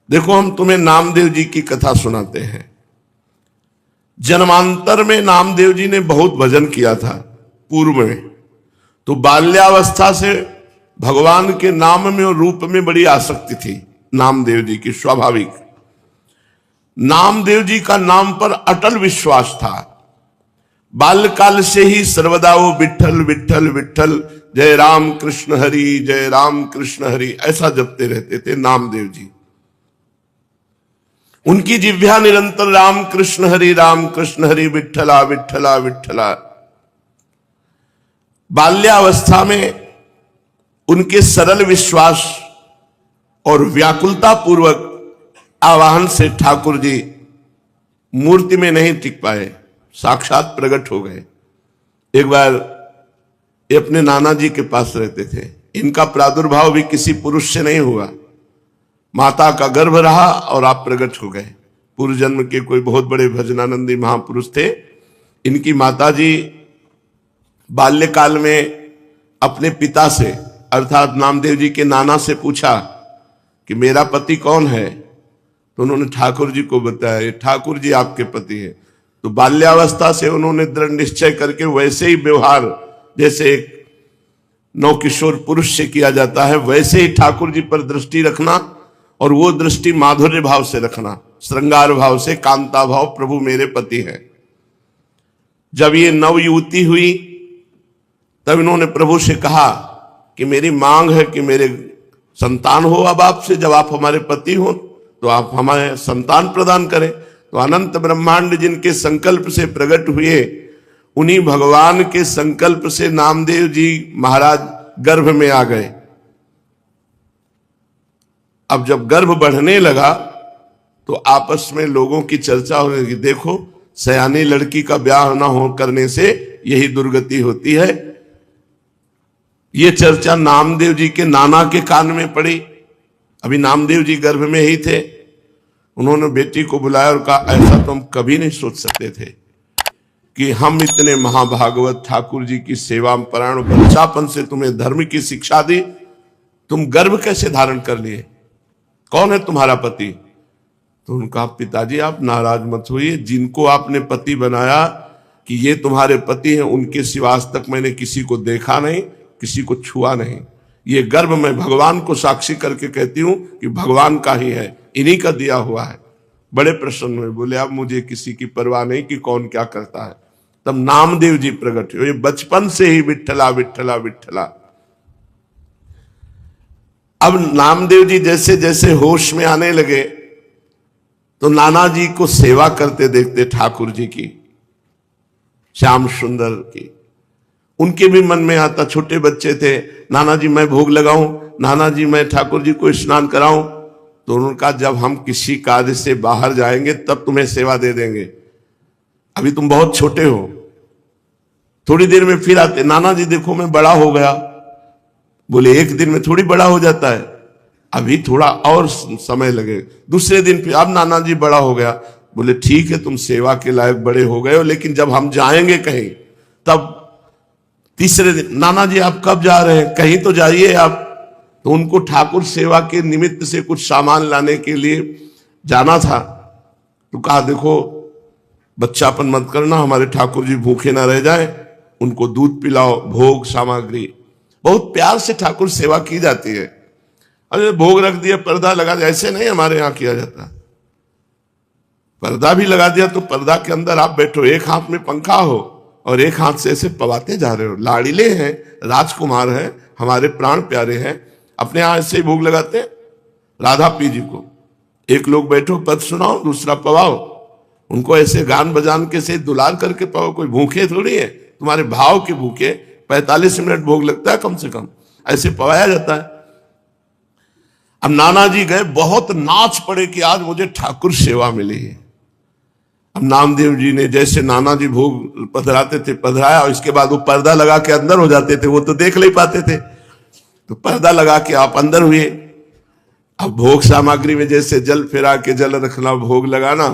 देखो, हम तुम्हें नामदेव जी की कथा सुनाते हैं। जन्मांतर में नामदेव जी ने बहुत भजन किया था पूर्व में, तो बाल्यावस्था से भगवान के नाम में और रूप में बड़ी आसक्ति थी नामदेव जी की, स्वाभाविक। नामदेव जी का नाम पर अटल विश्वास था। बाल्यकाल से ही सर्वदा वो विठ्ठल विठ्ठल विठ्ठल, जय राम कृष्ण हरि, जय राम कृष्ण हरि, ऐसा जपते रहते थे नामदेव जी। उनकी जिह्वा निरंतर राम कृष्ण हरि विठ्ठला विठ्ठला विठ्ठला। बाल्यावस्था में उनके सरल विश्वास और व्याकुलता पूर्वक आवाहन से ठाकुर जी मूर्ति में नहीं टिक पाए, साक्षात प्रकट हो गए। एक बार ये अपने नाना जी के पास रहते थे। इनका प्रादुर्भाव भी किसी पुरुष से नहीं हुआ, माता का गर्भ रहा और आप प्रकट हो गए। पूर्व जन्म के कोई बहुत बड़े भजनानंदी महापुरुष थे। इनकी माता जी बाल्यकाल में अपने पिता से अर्थात नामदेव जी के नाना से पूछा कि मेरा पति कौन है, तो उन्होंने ठाकुर जी को बताया, ठाकुर जी आपके पति है। तो बाल्यावस्था से उन्होंने दृढ़ निश्चय करके वैसे ही व्यवहार जैसे एक नवकिशोर पुरुष से किया जाता है, वैसे ही ठाकुर जी पर दृष्टि रखना, और वो दृष्टि माधुर्य भाव से रखना, श्रृंगार भाव से, कांता भाव, प्रभु मेरे पति है। जब ये नव युवती हुई तब इन्होंने प्रभु से कहा कि मेरी मांग है कि मेरे संतान हो अब आपसे, जब आप हमारे पति हो तो आप हमारे संतान प्रदान करें। तो अनंत ब्रह्मांड जिनके संकल्प से प्रकट हुए, उन्हीं भगवान के संकल्प से नामदेव जी महाराज गर्भ में आ गए। अब जब गर्भ बढ़ने लगा तो आपस में लोगों की चर्चा होने लगी, देखो सयानी लड़की का ब्याह न हो करने से यही दुर्गति होती है। ये चर्चा नामदेव जी के नाना के कान में पड़ी। अभी नामदेव जी गर्भ में ही थे। उन्होंने बेटी को बुलाया और कहा, ऐसा तो हम कभी नहीं सोच सकते थे कि हम इतने महाभागवत ठाकुर जी की सेवा परायण, बच्चापन से तुम्हें धर्म की शिक्षा दी, तुम गर्भ कैसे धारण कर लिए, कौन है तुम्हारा पति? तो उनका, पिताजी आप नाराज मत होइए, जिनको आपने पति बनाया कि ये तुम्हारे पति हैं, उनके सिवा आज तक मैंने किसी को देखा नहीं, किसी को छुआ नहीं। ये गर्भ मैं भगवान को साक्षी करके कहती हूं कि भगवान का ही है, इन्हीं का दिया हुआ है। बड़े प्रसन्न हुए, बोले अब मुझे किसी की परवाह नहीं कि कौन क्या करता है। तब नामदेव जी प्रकट हुए, बचपन से ही विठ्ठला विठ्ठला विठ्ठला। अब नामदेव जी जैसे जैसे होश में आने लगे तो नाना जी को सेवा करते देखते ठाकुर जी की, श्याम सुंदर की, उनके भी मन में आता, छोटे बच्चे थे, नाना जी मैं भोग लगाऊं, नाना जी मैं ठाकुर जी को स्नान कराऊं। तो उन्होंने कहा, जब हम किसी कार्य से बाहर जाएंगे तब तुम्हें सेवा दे देंगे, अभी तुम बहुत छोटे हो। थोड़ी देर में फिर आते, नाना जी देखो मैं बड़ा हो गया। बोले एक दिन में थोड़ी बड़ा हो जाता है, अभी थोड़ा और समय लगे। दूसरे दिन फिर, अब नाना जी बड़ा हो गया। बोले ठीक है, तुम सेवा के लायक बड़े हो गए हो, लेकिन जब हम जाएंगे कहीं तब। तीसरे दिन, नाना जी आप कब जा रहे हैं, कहीं तो जाइए आप। तो उनको ठाकुर सेवा के निमित्त से कुछ सामान लाने के लिए जाना था। तो कहा, देखो बच्चापन मत करना, हमारे ठाकुर जी भूखे ना रह जाए, उनको दूध पिलाओ, भोग सामग्री। बहुत प्यार से ठाकुर सेवा की जाती है। अरे भोग रख दिया, पर्दा लगा दिया, ऐसे नहीं हमारे यहां किया जाता। पर्दा भी लगा दिया तो पर्दा के अंदर आप बैठो, एक हाथ में पंखा हो और एक हाथ से ऐसे पवाते जा रहे हो। लाड़िले हैं, राजकुमार हैं, हमारे प्राण प्यारे हैं, अपने यहां ऐसे ही भोग लगाते हैं राधा पी जी को। एक लोग बैठो पद सुनाओ, दूसरा पवाओ, उनको ऐसे गान बजान के से दुलार करके पाओ। कोई भूखे थोड़ी है, तुम्हारे भाव के भूखे। 45 मिनट भोग लगता है कम से कम, ऐसे पवाया जाता है। अब नाना जी गए, बहुत नाच पड़े कि आज मुझे ठाकुर सेवा मिली है। अब नामदेव जी ने जैसे नाना जी भोग पधराते थे पधराया, और इसके बाद वो पर्दा लगा के अंदर हो जाते थे, वो तो देख नहीं पाते थे। तो पर्दा लगा के आप अंदर हुए। अब भोग सामग्री में जैसे जल फेरा के जल रखना, भोग लगाना।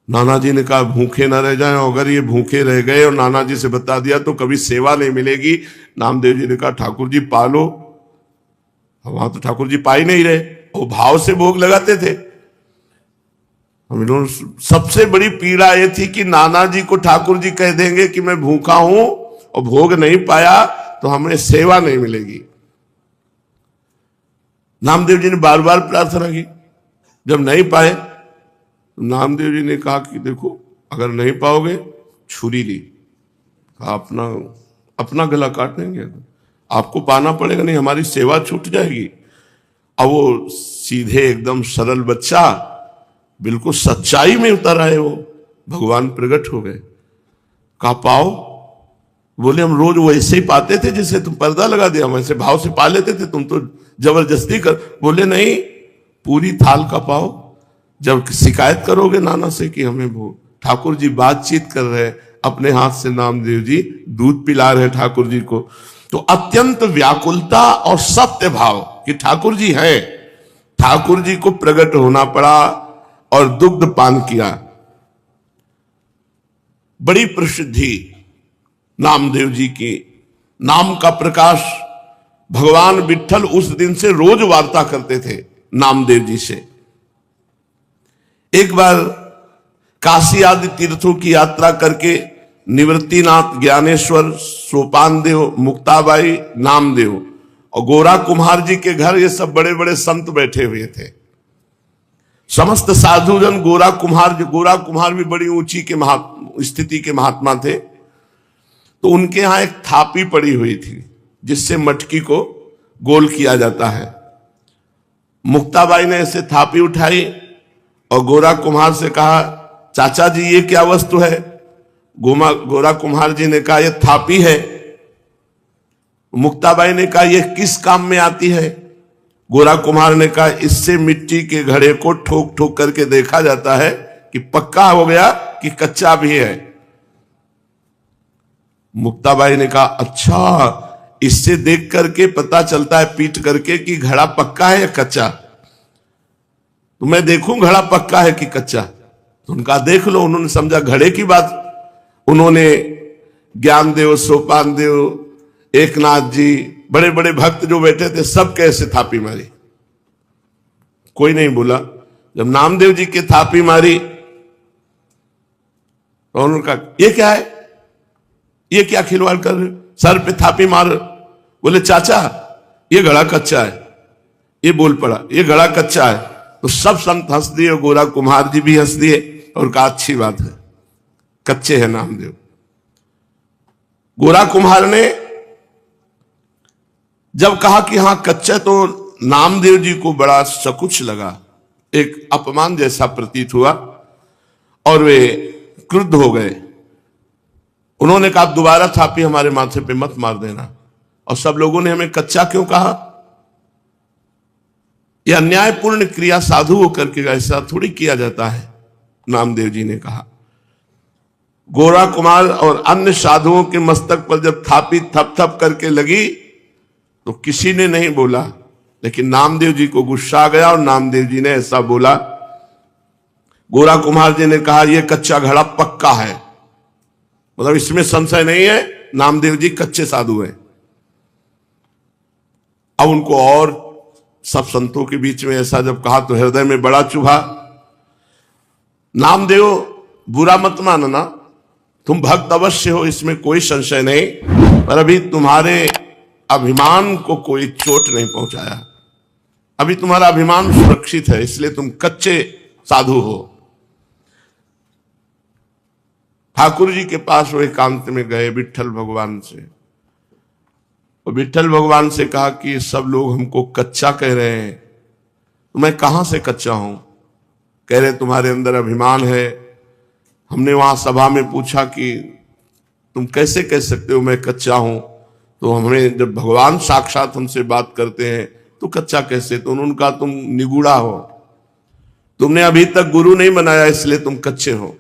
नाना जी ने कहा भूखे ना रह जाएं, अगर ये भूखे रह गए और नाना जी से बता दिया तो कभी सेवा नहीं मिलेगी। नामदेव जी ने कहा ठाकुर जी पालो। वहां तो ठाकुर जी पा ही नहीं रहे। वो भाव से भोग लगाते थे। हम लोग सबसे बड़ी पीड़ा ये थी कि नाना जी को ठाकुर जी कह देंगे कि मैं भूखा हूं और भोग नहीं पाया तो हमें सेवा नहीं मिलेगी। नामदेव जी ने बार बार प्रार्थना की, जब नहीं पाए तो नामदेव जी ने कहा कि देखो अगर नहीं पाओगे छुरी ली, कहा अपना गला काट देंगे, आपको पाना पड़ेगा, नहीं हमारी सेवा छूट जाएगी। अब वो सीधे एकदम सरल बच्चा बिल्कुल सच्चाई में उतर आए, वो भगवान प्रकट हो गए। कहा पाओ, बोले हम रोज वैसे ही पाते थे जैसे तुम पर्दा लगा दिया, हम ऐसे भाव से पा लेते थे, तुम तो जबरदस्ती कर। बोले नहीं, पूरी थाल का पाओ। जब शिकायत करोगे नाना से कि हमें वो ठाकुर जी बातचीत कर रहे हैं, अपने हाथ से नामदेव जी दूध पिला रहे ठाकुर जी को, तो अत्यंत व्याकुलता और सत्य भाव कि ठाकुर जी हैं, ठाकुर जी को प्रकट होना पड़ा और दुग्ध पान किया। बड़ी प्रसिद्धि नामदेव जी की, नाम का प्रकाश। भगवान विट्ठल उस दिन से रोज वार्ता करते थे नामदेव जी से। एक बार काशी आदि तीर्थों की यात्रा करके निवृत्तिनाथ, ज्ञानेश्वर, सोपानदेव, मुक्ताबाई, नामदेव और गोरा कुम्हार जी के घर ये सब बड़े बड़े संत बैठे हुए थे। समस्त साधुजन गोरा कुम्हार भी बड़ी ऊंची के स्थिति के महात्मा थे। तो उनके यहां एक थापी पड़ी हुई थी जिससे मटकी को गोल किया जाता है। मुक्ताबाई ने ऐसे थापी उठाई और गोरा कुम्हार से कहा, चाचा जी ये क्या वस्तु है? गोरा कुम्हार जी ने कहा ये थापी है। मुक्ताबाई ने कहा ये किस काम में आती है? गोरा कुम्हार ने कहा इससे मिट्टी के घड़े को ठोक ठोक करके देखा जाता है कि पक्का हो गया कि कच्चा भी है। मुक्ताबाई ने कहा अच्छा, इससे देख करके पता चलता है पीट करके कि घड़ा पक्का है या कच्चा? तो मैं देखूं घड़ा पक्का है कि कच्चा? तो उनका देख लो। उन्होंने समझा घड़े की बात। उन्होंने ज्ञानदेव, सोपानदेव, एकनाथ जी, बड़े बड़े भक्त जो बैठे थे, सब कैसे थापी मारी, कोई नहीं बोला। जब नामदेव जी के थापी मारी तो उन्होंने कहा ये क्या है, ये क्या खिलवाड़ कर रहे हो, सर पे थापी मार। बोले चाचा ये घड़ा कच्चा है। ये बोल पड़ा ये घड़ा कच्चा है। तो सब संत हंस दिए और गोरा कुम्हार जी भी हंस दिए और कहा अच्छी बात है, कच्चे हैं नामदेव। गोरा कुम्हार ने जब कहा कि हां कच्चा, तो नामदेव जी को बड़ा सकुच लगा, एक अपमान जैसा प्रतीत हुआ और वे क्रुद्ध हो गए। उन्होंने कहा दोबारा थापी हमारे माथे पे मत मार देना। और सब लोगों ने हमें कच्चा क्यों कहा? यह अन्यायपूर्ण क्रिया साधु होकर के ऐसा थोड़ी किया जाता है, नामदेव जी ने कहा। गोरा कुमार और अन्य साधुओं के मस्तक पर जब थापी थप थप करके लगी तो किसी ने नहीं बोला, लेकिन नामदेव जी को गुस्सा आ गया और नामदेव जी ने ऐसा बोला। गोरा कुम्हार जी ने कहा यह कच्चा घड़ा पक्का है, मतलब इसमें संशय नहीं है, नामदेव जी कच्चे साधु हैं। अब उनको और सब संतों के बीच में ऐसा जब कहा तो हृदय में बड़ा चुभा। नामदेव बुरा मत मानना, तुम भक्त अवश्य हो, इसमें कोई संशय नहीं, पर अभी तुम्हारे अभिमान को कोई चोट नहीं पहुंचाया, अभी तुम्हारा अभिमान सुरक्षित है, इसलिए तुम कच्चे साधु हो। ठाकुर जी के पास वो एकांत में गए विट्ठल भगवान से, और विट्ठल भगवान से कहा कि सब लोग हमको कच्चा कह रहे हैं, तो मैं कहां से कच्चा हूं? कह रहे तुम्हारे अंदर अभिमान है। हमने वहां सभा में पूछा कि तुम कैसे कह सकते हो मैं कच्चा हूं? तो हमें जब भगवान साक्षात हमसे बात करते हैं तो कच्चा कैसे? तो उन्होंने कहा तुम निगूढ़ा हो, तुमने अभी तक गुरु नहीं बनाया, इसलिए तुम कच्चे हो।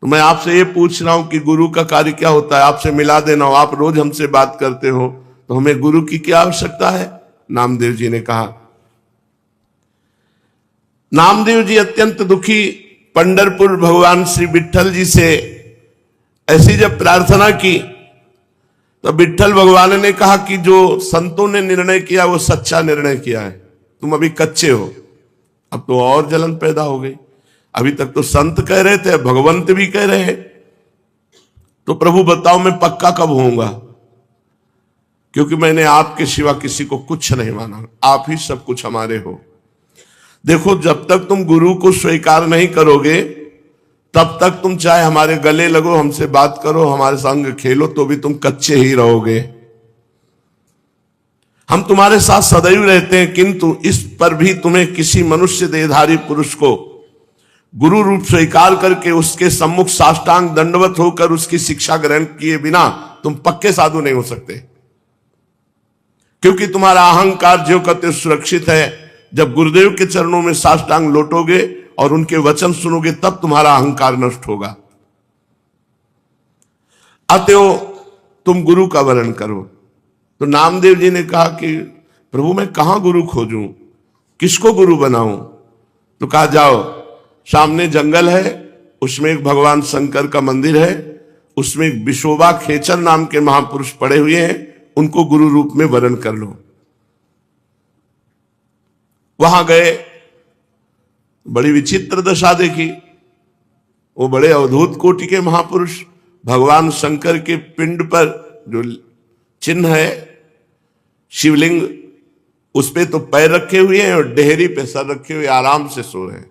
तो मैं आपसे ये पूछ रहा हूं कि गुरु का कार्य क्या होता है, आपसे मिला देना हो। आप रोज हमसे बात करते हो, तो हमें गुरु की क्या आवश्यकता है? नामदेव जी ने कहा। नामदेव जी अत्यंत दुखी पंढरपुर भगवान श्री विट्ठल जी से ऐसी जब प्रार्थना की तो विट्ठल भगवान ने कहा कि जो संतों ने निर्णय किया वो सच्चा निर्णय किया है, तुम अभी कच्चे हो, अब तो और जलन पैदा हो गई। अभी तक तो संत कह रहे थे, भगवंत भी कह रहे हैं, तो प्रभु बताओ मैं पक्का कब होऊंगा? क्योंकि मैंने आपके सिवा किसी को कुछ नहीं माना, आप ही सब कुछ हमारे हो। देखो, जब तक तुम गुरु को स्वीकार नहीं करोगे तब तक तुम चाहे हमारे गले लगो, हमसे बात करो, हमारे संग खेलो, तो भी तुम कच्चे ही रहोगे। हम तुम्हारे साथ सदैव रहते हैं, किंतु इस पर भी तुम्हें किसी मनुष्य देहधारी पुरुष को गुरु रूप स्वीकार करके उसके सम्मुख साष्टांग दंडवत होकर उसकी शिक्षा ग्रहण किए बिना तुम पक्के साधु नहीं हो सकते। क्योंकि तुम्हारा अहंकार जो कहते सुरक्षित है। जब गुरुदेव के चरणों में साष्टांग लौटोगे और उनके वचन सुनोगे तब तुम्हारा अहंकार नष्ट होगा। अतएव तुम गुरु का वर्ण करो। तो नामदेव जी ने कहा कि प्रभु मैं कहां गुरु खोजूं, किसको गुरु बनाऊं? तो कहा जाओ, सामने जंगल है, उसमें एक भगवान शंकर का मंदिर है, उसमें एक विशोबा खेचर नाम के महापुरुष पड़े हुए हैं, उनको गुरु रूप में वरण कर लो। वहां गए, बड़ी विचित्र दशा देखी। वो बड़े अवधूत कोटि के महापुरुष, भगवान शंकर के पिंड पर जो चिन्ह है शिवलिंग, उस पे तो पैर रखे हुए हैं और डेहरी पे सर रखे हुए आराम से सो रहे हैं।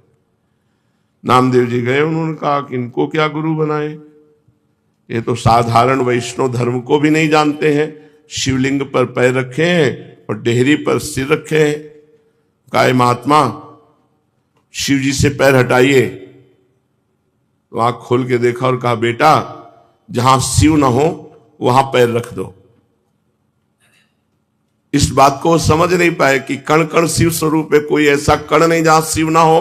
नामदेव जी गए, उन्होंने कहा कि इनको क्या गुरु बनाए, ये तो साधारण वैष्णव धर्म को भी नहीं जानते हैं। शिवलिंग पर पैर रखे हैं और डेहरी पर सिर रखे हैं। कहा महात्मा शिव जी से पैर हटाइए। तो आंख खोल के देखा और कहा बेटा जहां शिव ना हो वहां पैर रख दो। इस बात को समझ नहीं पाए कि कण कण शिव स्वरूप है, कोई ऐसा कण नहीं जहां शिव ना हो।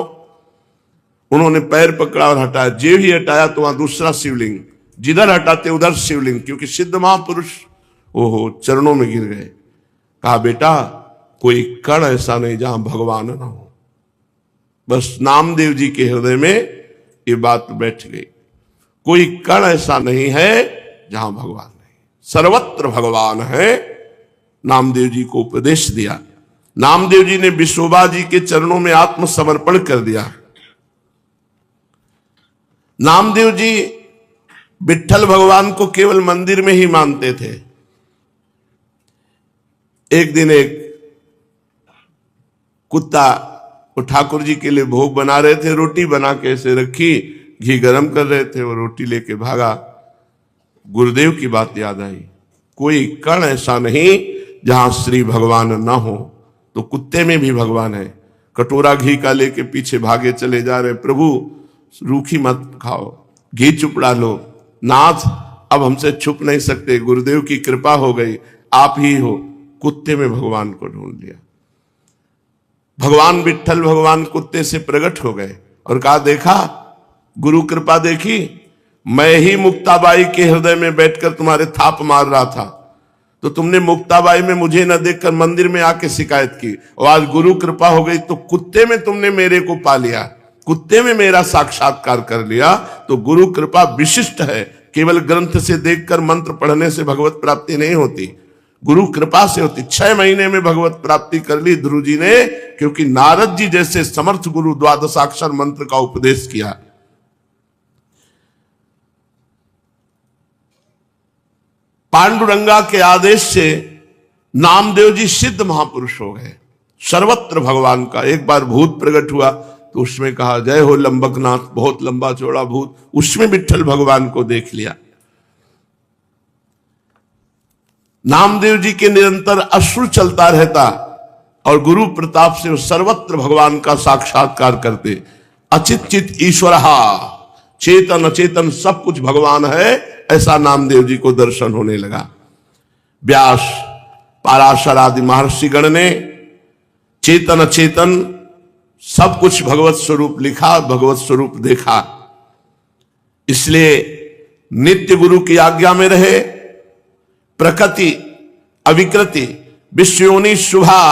उन्होंने पैर पकड़ा और हटाया, जे ही हटाया तो वहां दूसरा शिवलिंग, जिधर हटाते उधर शिवलिंग, क्योंकि सिद्ध महापुरुष ओहो चरणों में गिर गए। कहा बेटा कोई कण ऐसा नहीं जहां भगवान ना हो। बस नामदेव जी के हृदय में ये बात बैठ गई, कोई कण ऐसा नहीं है जहां भगवान नहीं, सर्वत्र भगवान है। नामदेव जी को उपदेश दिया। नामदेव जी ने विशोबा जी के चरणों में आत्मसमर्पण कर दिया। नामदेव जी विट्ठल भगवान को केवल मंदिर में ही मानते थे। एक दिन एक कुत्ता वो ठाकुर जी के लिए भोग बना रहे थे, रोटी बना के ऐसे रखी, घी गरम कर रहे थे, वो रोटी लेके भागा। गुरुदेव की बात याद आई, कोई कण ऐसा नहीं जहां श्री भगवान ना हो। तो कुत्ते में भी भगवान है। कटोरा घी का लेके पीछे भागे चले जा रहे, प्रभु रूखी मत खाओ, घी चुपड़ा लो। नाथ अब हमसे छुप नहीं सकते, गुरुदेव की कृपा हो गई, आप ही हो। कुत्ते में भगवान को ढूंढ लिया। भगवान विट्ठल भगवान कुत्ते से प्रकट हो गए और कहा देखा गुरु कृपा देखी, मैं ही मुक्ताबाई के हृदय में बैठकर तुम्हारे थाप मार रहा था, तो तुमने मुक्ताबाई में मुझे न देखकर मंदिर में आके शिकायत की, और आज गुरु कृपा हो गई तो कुत्ते में तुमने मेरे को पा लिया, कुत्ते में मेरा साक्षात्कार कर लिया। तो गुरु कृपा विशिष्ट है, केवल ग्रंथ से देखकर मंत्र पढ़ने से भगवत प्राप्ति नहीं होती, गुरु कृपा से होती। 6 महीने में भगवत प्राप्ति कर ली ध्रुव जी ने, क्योंकि नारद जी जैसे समर्थ गुरु द्वादशाक्षर मंत्र का उपदेश किया। पांडुरंगा के आदेश से नामदेव जी सिद्ध महापुरुष हो गए। सर्वत्र भगवान का एक बार भूत प्रकट हुआ तो उसमें कहा जय हो लंबकनाथ, बहुत लंबा चौड़ा भूत, उसमें विट्ठल भगवान को देख लिया। नामदेव जी के निरंतर अश्रु चलता रहता और गुरु प्रताप से सर्वत्र भगवान का साक्षात्कार करते। अचित चित ईश्वरहा, चेतन अचेतन सब कुछ भगवान है, ऐसा नामदेव जी को दर्शन होने लगा। व्यास पाराशर आदि महर्षि गण ने चेतन अचेतन सब कुछ भगवत स्वरूप लिखा, भगवत स्वरूप देखा। इसलिए नित्य गुरु की आज्ञा में रहे। प्रकृति अविकृति विश्वयोनि शुभा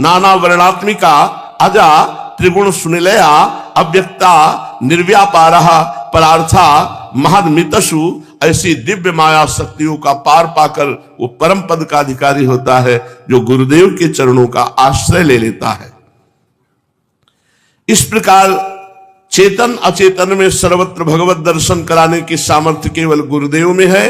नाना वर्णात्मिका अजा त्रिगुण सुनिलया अव्यक्ता निर्व्यापारः परार्था महदमितसु, ऐसी दिव्य माया शक्तियों का पार पाकर वो परम पद का अधिकारी होता है जो गुरुदेव के चरणों का आश्रय ले लेता है। इस प्रकार चेतन अचेतन में सर्वत्र भगवत दर्शन कराने की सामर्थ्य केवल गुरुदेव में है।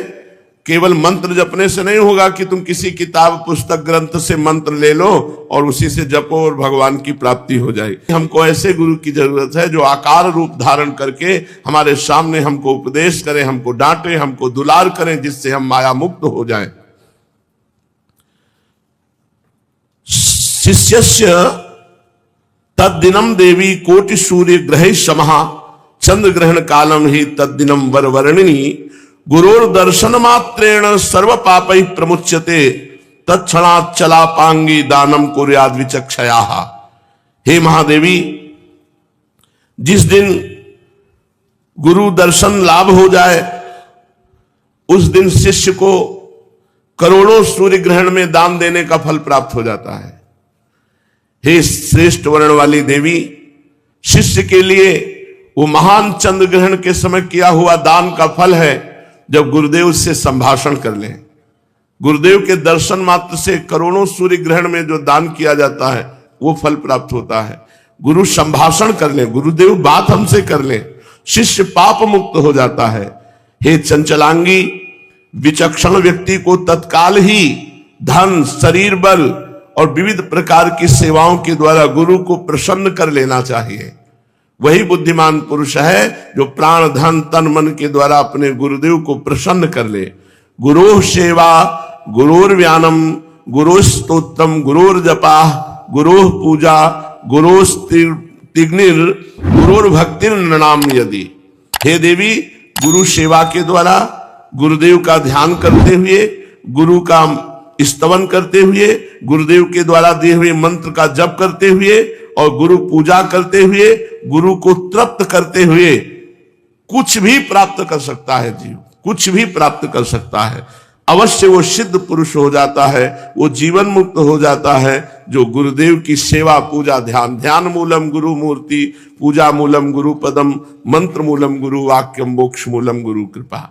केवल मंत्र जपने से नहीं होगा कि तुम किसी किताब पुस्तक ग्रंथ से मंत्र ले लो और उसी से जपो और भगवान की प्राप्ति हो जाएगी। हमको ऐसे गुरु की जरूरत है जो आकार रूप धारण करके हमारे सामने हमको उपदेश करें, हमको डांटे, हमको दुलार करें, जिससे हम माया मुक्त हो जाएं। शिष्यस्य तद्दिनम देवी कोटि सूर्य ग्रह समहा चंद्र ग्रहण कालम ही तद्दिनम वरवर्णिनी गुरोर दर्शन मात्रेण सर्व पापै प्रमुच्यते तत्क्षणात् चलापांगी दानम कुर्याद् विचक्षयाः। हे महादेवी, जिस दिन गुरु दर्शन लाभ हो जाए उस दिन शिष्य को करोड़ों सूर्य ग्रहण में दान देने का फल प्राप्त हो जाता है। हे श्रेष्ठ वर्ण वाली देवी, शिष्य के लिए वो महान चंद्र ग्रहण के समय किया हुआ दान का फल है जब गुरुदेव से संभाषण कर लें। गुरुदेव के दर्शन मात्र से करोड़ों सूर्य ग्रहण में जो दान किया जाता है वो फल प्राप्त होता है। गुरु संभाषण कर ले, गुरुदेव बात हमसे कर ले, शिष्य पाप मुक्त हो जाता है। हे चंचलांगी, विचक्षण व्यक्ति को तत्काल ही धन, शरीर बल और विविध प्रकार की सेवाओं के द्वारा गुरु को प्रसन्न कर लेना चाहिए। वही बुद्धिमान पुरुष है जो प्राण, धन, तन, मन के द्वारा अपने गुरुदेव को प्रसन्न कर ले। गुरोः सेवा, गुरोर् व्यानम, गुरोः स्तोत्रम, गुरोर् जपा, गुरोः पूजा, गुरोः तिग्निर, गुरोर् भक्तिर नृणाम यदि। हे देवी, गुरु सेवा के द्वारा गुरुदेव का ध्यान करते हुए, गुरु का स्तवन करते हुए, गुरुदेव के द्वारा दिए हुए मंत्र का जप करते हुए और गुरु पूजा करते हुए, गुरु को तृप्त करते हुए कुछ भी प्राप्त कर सकता है जीव, कुछ भी प्राप्त कर सकता है। अवश्य वो सिद्ध पुरुष हो जाता है, वो जीवन मुक्त हो जाता है जो गुरुदेव की सेवा, पूजा, ध्यान। ध्यान मूलम गुरु मूर्ति, पूजा मूलम गुरु पदम, मंत्र मूलम गुरु वाक्यम, मोक्ष मूलम गुरु कृपा।